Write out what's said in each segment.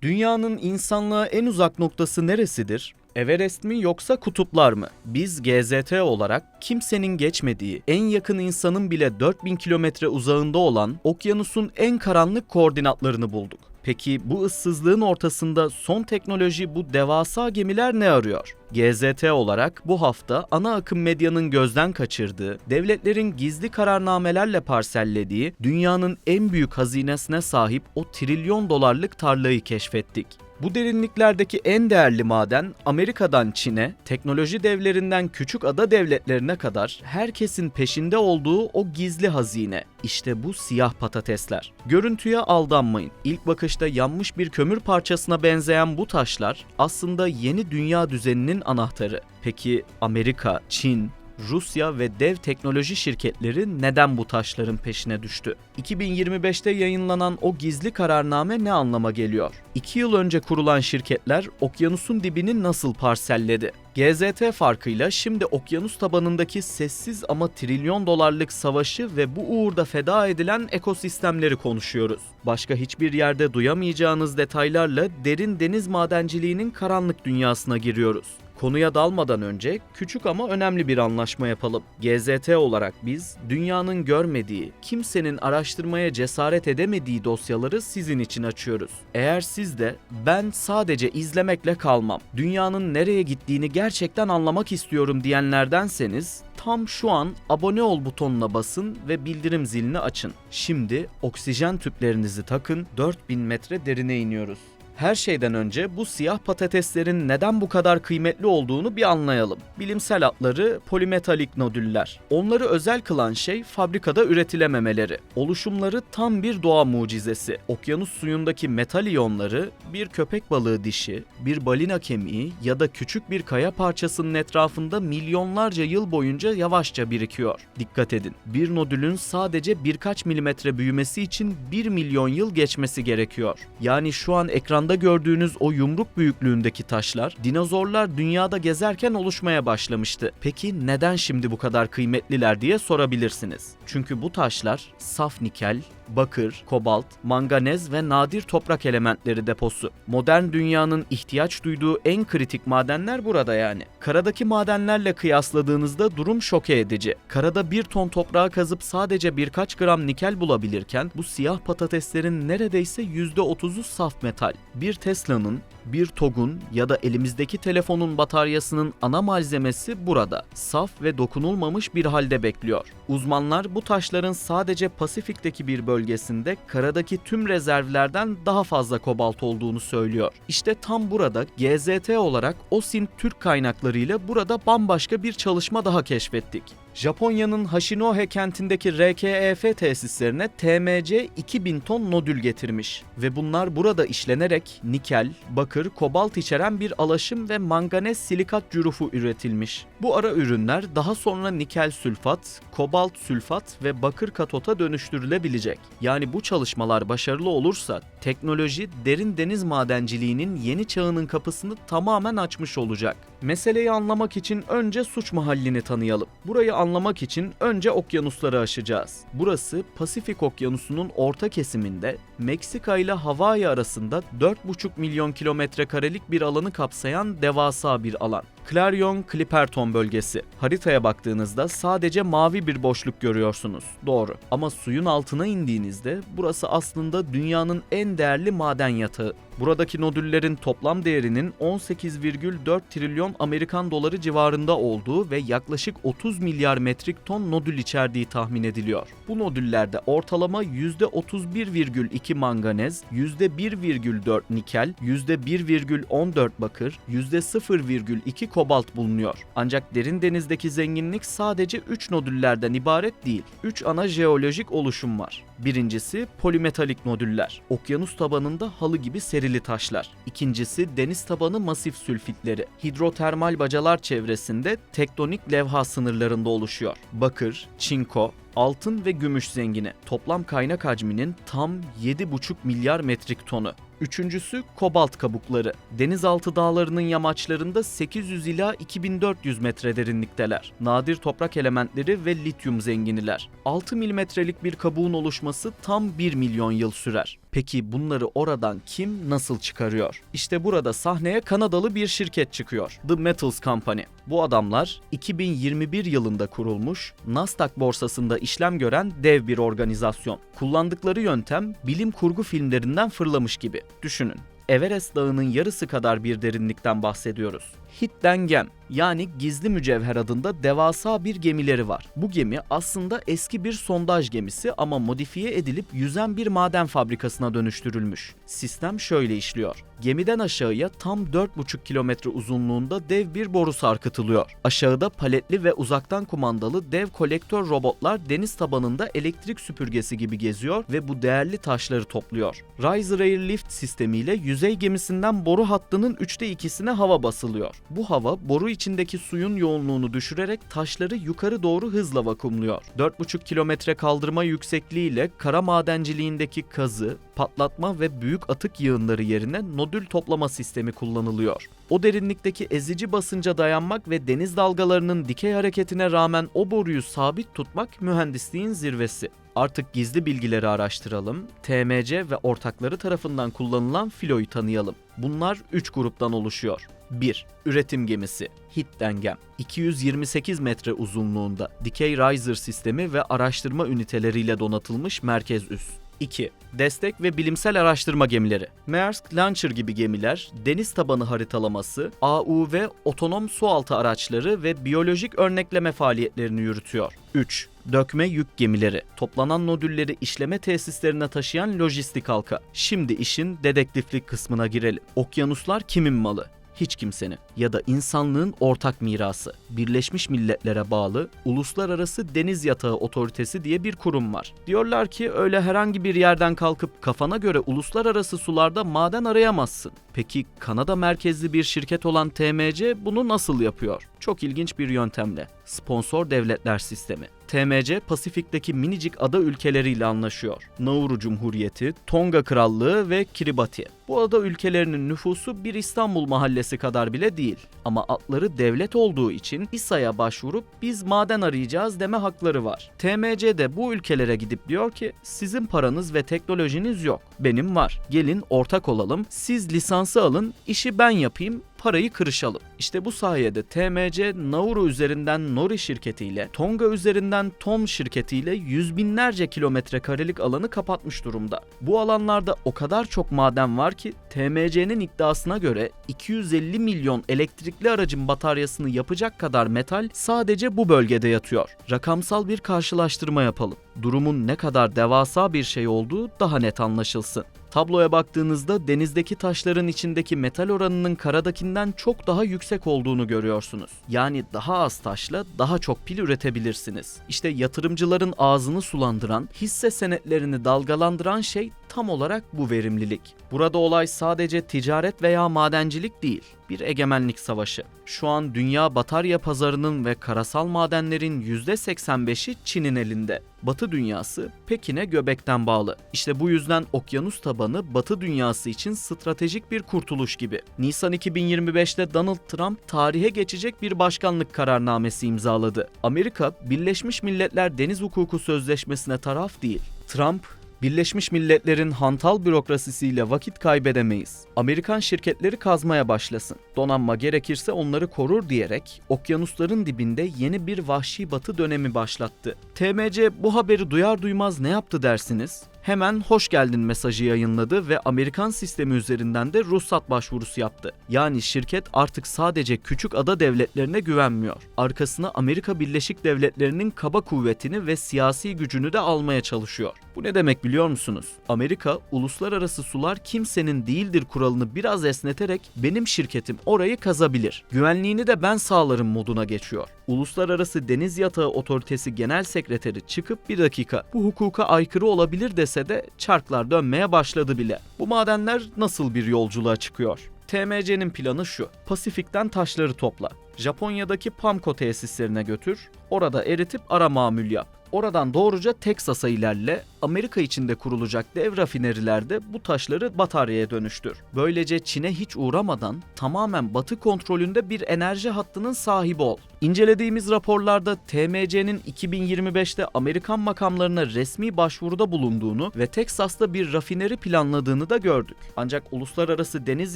Dünyanın insanlığa en uzak noktası neresidir? Everest mi yoksa kutuplar mı? Biz GZT olarak kimsenin geçmediği, en yakın insanın bile 4000 kilometre uzağında olan okyanusun en karanlık koordinatlarını bulduk. Peki bu ıssızlığın ortasında son teknoloji bu devasa gemiler ne arıyor? GZT olarak bu hafta ana akım medyanın gözden kaçırdığı, devletlerin gizli kararnamelerle parsellediği dünyanın en büyük hazinesine sahip o trilyon dolarlık tarlayı keşfettik. Bu derinliklerdeki en değerli maden Amerika'dan Çin'e, teknoloji devlerinden küçük ada devletlerine kadar herkesin peşinde olduğu o gizli hazine. İşte bu siyah patatesler. Görüntüye aldanmayın. İlk bakışta yanmış bir kömür parçasına benzeyen bu taşlar aslında yeni dünya düzeninin anahtarı. Peki Amerika, Çin, Rusya ve dev teknoloji şirketleri neden bu taşların peşine düştü? 2025'te yayınlanan o gizli kararname ne anlama geliyor? 2 yıl önce kurulan şirketler okyanusun dibini nasıl parselledi? GZT farkıyla şimdi okyanus tabanındaki sessiz ama trilyon dolarlık savaşı ve bu uğurda feda edilen ekosistemleri konuşuyoruz. Başka hiçbir yerde duyamayacağınız detaylarla derin deniz madenciliğinin karanlık dünyasına giriyoruz. Konuya dalmadan önce küçük ama önemli bir anlaşma yapalım. GZT olarak biz dünyanın görmediği, kimsenin araştırmaya cesaret edemediği dosyaları sizin için açıyoruz. Eğer siz de ben sadece izlemekle kalmam, dünyanın nereye gittiğini gerçekten anlamak istiyorum diyenlerdenseniz tam şu an abone ol butonuna basın ve bildirim zilini açın. Şimdi oksijen tüplerinizi takın, 4000 metre derine iniyoruz. Her şeyden önce bu siyah patateslerin neden bu kadar kıymetli olduğunu bir anlayalım. Bilimsel adları polimetalik nodüller. Onları özel kılan şey fabrikada üretilememeleri. Oluşumları tam bir doğa mucizesi. Okyanus suyundaki metal iyonları bir köpek balığı dişi, bir balina kemiği ya da küçük bir kaya parçasının etrafında milyonlarca yıl boyunca yavaşça birikiyor. Dikkat edin, bir nodülün sadece birkaç milimetre büyümesi için 1 milyon yıl geçmesi gerekiyor. Yani şu an ekranda gördüğünüz o yumruk büyüklüğündeki taşlar dinozorlar dünyada gezerken oluşmaya başlamıştı. Peki neden şimdi bu kadar kıymetliler diye sorabilirsiniz. Çünkü bu taşlar saf nikel, bakır, kobalt, manganez ve nadir toprak elementleri deposu. Modern dünyanın ihtiyaç duyduğu en kritik madenler burada yani. Karadaki madenlerle kıyasladığınızda durum şoke edici. Karada 1 ton toprağı kazıp sadece birkaç gram nikel bulabilirken bu siyah patateslerin neredeyse %30'u saf metal. Bir Tesla'nın, bir TOG'un ya da elimizdeki telefonun bataryasının ana malzemesi burada. Saf ve dokunulmamış bir halde bekliyor. Uzmanlar bu taşların sadece Pasifik'teki bir bölgesinde karadaki tüm rezervlerden daha fazla kobalt olduğunu söylüyor. İşte tam burada GZT olarak OSINT Türk kaynaklarıyla burada bambaşka bir çalışma daha keşfettik. Japonya'nın Hachinohe kentindeki RKEF tesislerine TMC 2000 ton nodül getirmiş ve bunlar burada işlenerek nikel, bakır, kobalt içeren bir alaşım ve manganez silikat cürufu üretilmiş. Bu ara ürünler daha sonra nikel sülfat, kobalt sülfat ve bakır katota dönüştürülebilecek. Yani bu çalışmalar başarılı olursa teknoloji derin deniz madenciliğinin yeni çağının kapısını tamamen açmış olacak. Meseleyi anlamak için önce suç mahallini tanıyalım. Burayı anlamak için önce okyanusları aşacağız. Burası Pasifik Okyanusu'nun orta kesiminde Meksika ile Hawaii arasında 4,5 milyon kilometre karelik bir alanı kapsayan devasa bir alan. Clarion-Clipperton bölgesi. Haritaya baktığınızda sadece mavi bir boşluk görüyorsunuz. Doğru. Ama suyun altına indiğinizde burası aslında dünyanın en değerli maden yatağı. Buradaki nodüllerin toplam değerinin 18,4 trilyon Amerikan doları civarında olduğu ve yaklaşık 30 milyar metrik ton nodül içerdiği tahmin ediliyor. Bu nodüllerde ortalama %31,2 manganez, %1,4 nikel, %1,14 bakır, %0,2 kobalt bulunuyor. Ancak derin denizdeki zenginlik sadece 3 nodüllerden ibaret değil. 3 ana jeolojik oluşum var. Birincisi polimetalik nodüller. Okyanus tabanında halı gibi serili taşlar. İkincisi deniz tabanı masif sülfitleri. Hidrotermal bacalar çevresinde tektonik levha sınırlarında oluşuyor. Bakır, çinko, altın ve gümüş zengini. Toplam kaynak hacminin tam 7,5 milyar metrik tonu. Üçüncüsü kobalt kabukları. Denizaltı dağlarının yamaçlarında 800 ila 2400 metre derinlikteler. Nadir toprak elementleri ve lityum zenginiler. 6 milimetrelik bir kabuğun oluşması tam 1 milyon yıl sürer. Peki bunları oradan kim nasıl çıkarıyor? İşte burada sahneye Kanadalı bir şirket çıkıyor. The Metals Company. Bu adamlar 2021 yılında kurulmuş, Nasdaq borsasında işlem gören dev bir organizasyon. Kullandıkları yöntem bilim kurgu filmlerinden fırlamış gibi. Düşünün. Everest Dağı'nın yarısı kadar bir derinlikten bahsediyoruz. Hidden Gem, yani gizli mücevher adında devasa bir gemileri var. Bu gemi aslında eski bir sondaj gemisi ama modifiye edilip yüzen bir maden fabrikasına dönüştürülmüş. Sistem şöyle işliyor. Gemiden aşağıya tam 4,5 kilometre uzunluğunda dev bir boru sarkıtılıyor. Aşağıda paletli ve uzaktan kumandalı dev kolektör robotlar deniz tabanında elektrik süpürgesi gibi geziyor ve bu değerli taşları topluyor. Riser Air Lift sistemiyle yüzey gemisinden boru hattının 2/3'üne hava basılıyor. Bu hava boru içindeki suyun yoğunluğunu düşürerek taşları yukarı doğru hızla vakumluyor. 4,5 kilometre kaldırma yüksekliğiyle kara madenciliğindeki kazı, patlatma ve büyük atık yığınları yerine nodül toplama sistemi kullanılıyor. O derinlikteki ezici basınca dayanmak ve deniz dalgalarının dikey hareketine rağmen o boruyu sabit tutmak mühendisliğin zirvesi. Artık gizli bilgileri araştıralım, TMC ve ortakları tarafından kullanılan filoyu tanıyalım. Bunlar 3 gruptan oluşuyor. 1. Üretim gemisi Hidden Gem. 228 metre uzunluğunda dikey riser sistemi ve araştırma üniteleriyle donatılmış merkez üs. 2. Destek ve bilimsel araştırma gemileri. Maersk Launcher gibi gemiler, deniz tabanı haritalaması, AUV otonom sualtı araçları ve biyolojik örnekleme faaliyetlerini yürütüyor. 3. Dökme yük gemileri. Toplanan nodülleri işleme tesislerine taşıyan lojistik halka. Şimdi işin dedektiflik kısmına girelim. Okyanuslar kimin malı? Hiç kimsenin ya da insanlığın ortak mirası. Birleşmiş Milletler'e bağlı Uluslararası Deniz Yatağı Otoritesi diye bir kurum var. Diyorlar ki öyle herhangi bir yerden kalkıp kafana göre uluslararası sularda maden arayamazsın. Peki Kanada merkezli bir şirket olan TMC bunu nasıl yapıyor? Çok ilginç bir yöntemle. Sponsor devletler sistemi. TMC, Pasifik'teki minicik ada ülkeleriyle anlaşıyor. Nauru Cumhuriyeti, Tonga Krallığı ve Kiribati. Bu ada ülkelerinin nüfusu bir İstanbul mahallesi kadar bile değil. Ama adları devlet olduğu için İSA'ya başvurup biz maden arayacağız deme hakları var. TMC de bu ülkelere gidip diyor ki sizin paranız ve teknolojiniz yok. Benim var. Gelin ortak olalım. Siz lisansı alın, işi ben yapayım. Parayı kırışalım. İşte bu sayede TMC Nauru üzerinden Nori şirketiyle, Tonga üzerinden Tom şirketiyle yüz binlerce kilometre karelik alanı kapatmış durumda. Bu alanlarda o kadar çok maden var ki TMC'nin iddiasına göre 250 milyon elektrikli aracın bataryasını yapacak kadar metal sadece bu bölgede yatıyor. Rakamsal bir karşılaştırma yapalım. Durumun ne kadar devasa bir şey olduğu daha net anlaşılsın. Tabloya baktığınızda denizdeki taşların içindeki metal oranının karadakinden çok daha yüksek olduğunu görüyorsunuz. Yani daha az taşla daha çok pil üretebilirsiniz. İşte yatırımcıların ağzını sulandıran, hisse senetlerini dalgalandıran şey tam olarak bu verimlilik. Burada olay sadece ticaret veya madencilik değil, bir egemenlik savaşı. Şu an dünya batarya pazarının ve karasal madenlerin %85'i Çin'in elinde. Batı dünyası Pekin'e göbekten bağlı. İşte bu yüzden okyanus tabanı Batı dünyası için stratejik bir kurtuluş gibi. Nisan 2025'te Donald Trump tarihe geçecek bir başkanlık kararnamesi imzaladı. Amerika, Birleşmiş Milletler Deniz Hukuku Sözleşmesi'ne taraf değil. Trump, Birleşmiş Milletler'in hantal bürokrasisiyle vakit kaybedemeyiz. Amerikan şirketleri kazmaya başlasın. Donanma gerekirse onları korur diyerek okyanusların dibinde yeni bir vahşi batı dönemi başlattı. TMC bu haberi duyar duymaz ne yaptı dersiniz? Hemen hoş geldin mesajı yayınladı ve Amerikan sistemi üzerinden de ruhsat başvurusu yaptı. Yani şirket artık sadece küçük ada devletlerine güvenmiyor. Arkasına Amerika Birleşik Devletleri'nin kaba kuvvetini ve siyasi gücünü de almaya çalışıyor. Bu ne demek biliyor musunuz? Amerika, uluslararası sular kimsenin değildir kuralını biraz esneterek benim şirketim orayı kazabilir. Güvenliğini de ben sağlarım moduna geçiyor. Uluslararası Deniz Yatağı Otoritesi Genel Sekreteri çıkıp bir dakika bu hukuka aykırı olabilir dese de çarklar dönmeye başladı bile. Bu madenler nasıl bir yolculuğa çıkıyor? TMC'nin planı şu: Pasifik'ten taşları topla, Japonya'daki PAMCO tesislerine götür, orada eritip ara mamul yap. Oradan doğruca Teksas'a ilerle, Amerika içinde kurulacak dev rafinerilerde bu taşları bataryaya dönüştür. Böylece Çin'e hiç uğramadan tamamen Batı kontrolünde bir enerji hattının sahibi ol. İncelediğimiz raporlarda TMC'nin 2025'te Amerikan makamlarına resmi başvuruda bulunduğunu ve Teksas'ta bir rafineri planladığını da gördük. Ancak Uluslararası Deniz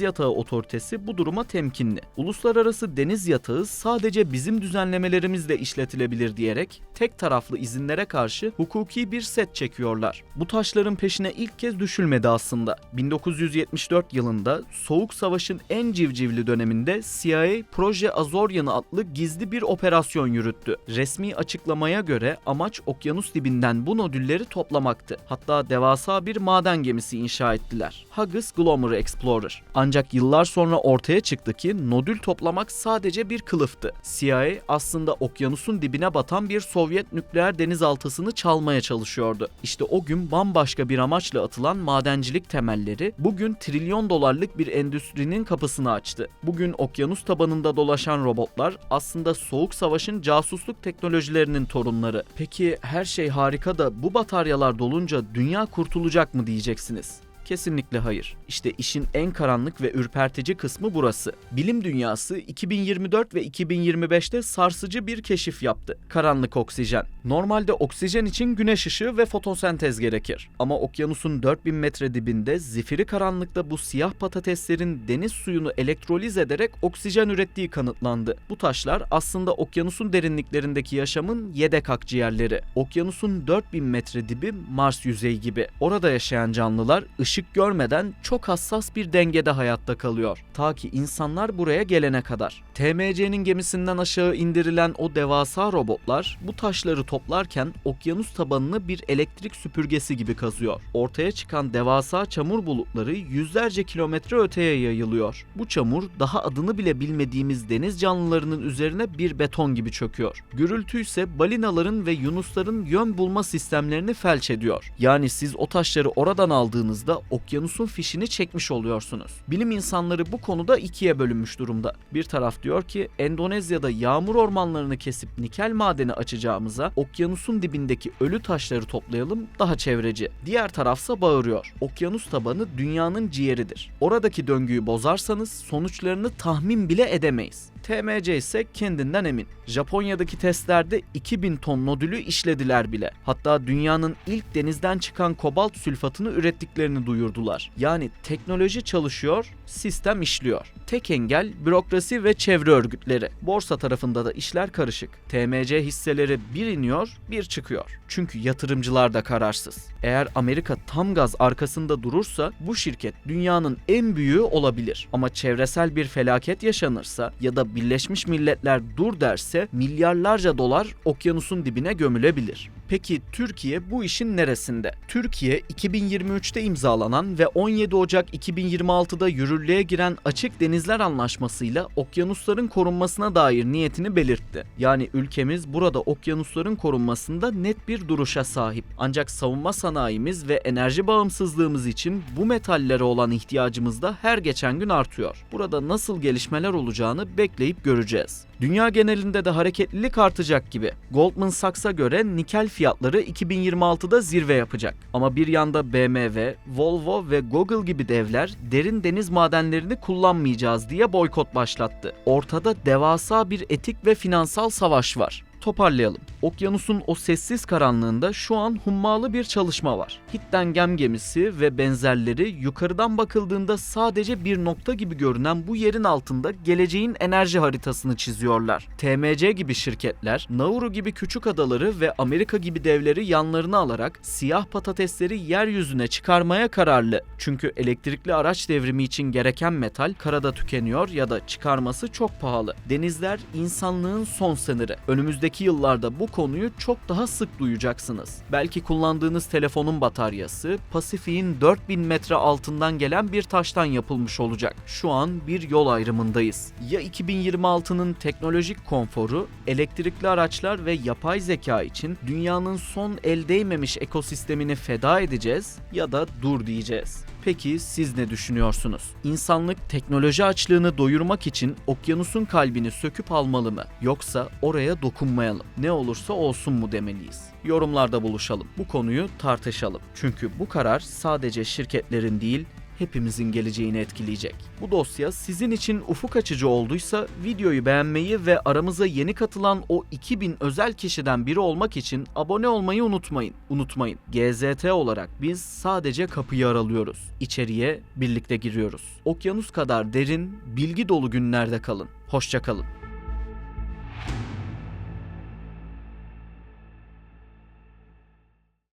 Yatağı Otoritesi bu duruma temkinli. Uluslararası Deniz Yatağı sadece bizim düzenlemelerimizle işletilebilir diyerek tek taraflı izinlere karşı hukuki bir set çekiyorlar. Bu taşların peşine ilk kez düşülmedi aslında. 1974 yılında Soğuk Savaş'ın en civcivli döneminde CIA Proje Azorian adlı gizli bir operasyon yürüttü. Resmi açıklamaya göre amaç okyanus dibinden bu nodülleri toplamaktı. Hatta devasa bir maden gemisi inşa ettiler. Haggis Glomar Explorer. Ancak yıllar sonra ortaya çıktı ki nodül toplamak sadece bir kılıftı. CIA aslında okyanusun dibine batan bir Sovyet nükleer denizaltısını çalmaya çalışıyordu. İşte o gün bambaşka bir amaçla atılan madencilik temelleri bugün trilyon dolarlık bir endüstrinin kapısını açtı. Bugün okyanus tabanında dolaşan robotlar aslında Soğuk Savaş'ın casusluk teknolojilerinin torunları. Peki her şey harika da bu bataryalar dolunca dünya kurtulacak mı diyeceksiniz? Kesinlikle hayır. İşte işin en karanlık ve ürpertici kısmı burası. Bilim dünyası 2024 ve 2025'te sarsıcı bir keşif yaptı. Karanlık oksijen. Normalde oksijen için güneş ışığı ve fotosentez gerekir. Ama okyanusun 4000 metre dibinde zifiri karanlıkta bu siyah patateslerin deniz suyunu elektroliz ederek oksijen ürettiği kanıtlandı. Bu taşlar aslında okyanusun derinliklerindeki yaşamın yedek akciğerleri. Okyanusun 4000 metre dibi Mars yüzeyi gibi. Orada yaşayan canlılar ışık görmeden çok hassas bir dengede hayatta kalıyor. Ta ki insanlar buraya gelene kadar. TMC'nin gemisinden aşağı indirilen o devasa robotlar bu taşları toplarken okyanus tabanını bir elektrik süpürgesi gibi kazıyor. Ortaya çıkan devasa çamur bulutları yüzlerce kilometre öteye yayılıyor. Bu çamur daha adını bile bilmediğimiz deniz canlılarının üzerine bir beton gibi çöküyor. Gürültü ise balinaların ve yunusların yön bulma sistemlerini felç ediyor. Yani siz o taşları oradan aldığınızda okyanusun fişini çekmiş oluyorsunuz. Bilim insanları bu konuda ikiye bölünmüş durumda. Bir taraf diyor ki Endonezya'da yağmur ormanlarını kesip nikel madeni açacağımıza okyanusun dibindeki ölü taşları toplayalım, daha çevreci. Diğer tarafsa bağırıyor. Okyanus tabanı dünyanın ciğeridir. Oradaki döngüyü bozarsanız sonuçlarını tahmin bile edemeyiz. TMC ise kendinden emin. Japonya'daki testlerde 2000 ton nodülü işlediler bile. Hatta dünyanın ilk denizden çıkan kobalt sülfatını ürettiklerini duyurdular. Yani teknoloji çalışıyor, sistem işliyor. Tek engel bürokrasi ve çevre örgütleri. Borsa tarafında da işler karışık. TMC hisseleri bir iniyor, bir çıkıyor. Çünkü yatırımcılar da kararsız. Eğer Amerika tam gaz arkasında durursa bu şirket dünyanın en büyüğü olabilir. Ama çevresel bir felaket yaşanırsa ya da Birleşmiş Milletler dur derse milyarlarca dolar okyanusun dibine gömülebilir. Peki Türkiye bu işin neresinde? Türkiye 2023'te imzalanan ve 17 Ocak 2026'da yürürlüğe giren Açık Denizler Anlaşması'yla okyanusların korunmasına dair niyetini belirtti. Yani ülkemiz burada okyanusların korunmasında net bir duruşa sahip. Ancak savunma sanayimiz ve enerji bağımsızlığımız için bu metallere olan ihtiyacımız da her geçen gün artıyor. Burada nasıl gelişmeler olacağını bekleyip göreceğiz. Dünya genelinde de hareketlilik artacak gibi. Goldman Sachs'a göre nikel fiyatları 2026'da zirve yapacak. Ama bir yanda BMW, Volvo ve Google gibi devler derin deniz madenlerini kullanmayacağız diye boykot başlattı. Ortada devasa bir etik ve finansal savaş var. Toparlayalım. Okyanusun o sessiz karanlığında şu an hummalı bir çalışma var. Hittengem gemisi ve benzerleri yukarıdan bakıldığında sadece bir nokta gibi görünen bu yerin altında geleceğin enerji haritasını çiziyorlar. TMC gibi şirketler, Nauru gibi küçük adaları ve Amerika gibi devleri yanlarına alarak siyah patatesleri yeryüzüne çıkarmaya kararlı. Çünkü elektrikli araç devrimi için gereken metal karada tükeniyor ya da çıkarması çok pahalı. Denizler insanlığın son sınırı. Önümüzdeki yıllarda bu konuyu çok daha sık duyacaksınız. Belki kullandığınız telefonun bataryası Pasifik'in 4000 metre altından gelen bir taştan yapılmış olacak. Şu an bir yol ayrımındayız. Ya 2026'nın teknolojik konforu, elektrikli araçlar ve yapay zeka için dünyanın son el değmemiş ekosistemini feda edeceğiz ya da dur diyeceğiz. Peki siz ne düşünüyorsunuz? İnsanlık teknoloji açlığını doyurmak için okyanusun kalbini söküp almalı mı? Yoksa oraya dokunmaya yapmayalım? Ne olursa olsun mu demeliyiz? Yorumlarda buluşalım. Bu konuyu tartışalım. Çünkü bu karar sadece şirketlerin değil, hepimizin geleceğini etkileyecek. Bu dosya sizin için ufuk açıcı olduysa videoyu beğenmeyi ve aramıza yeni katılan o 2000 özel kişiden biri olmak için abone olmayı unutmayın. Unutmayın, GZT olarak biz sadece kapıyı aralıyoruz. İçeriye birlikte giriyoruz. Okyanus kadar derin, bilgi dolu günlerde kalın. Hoşça kalın.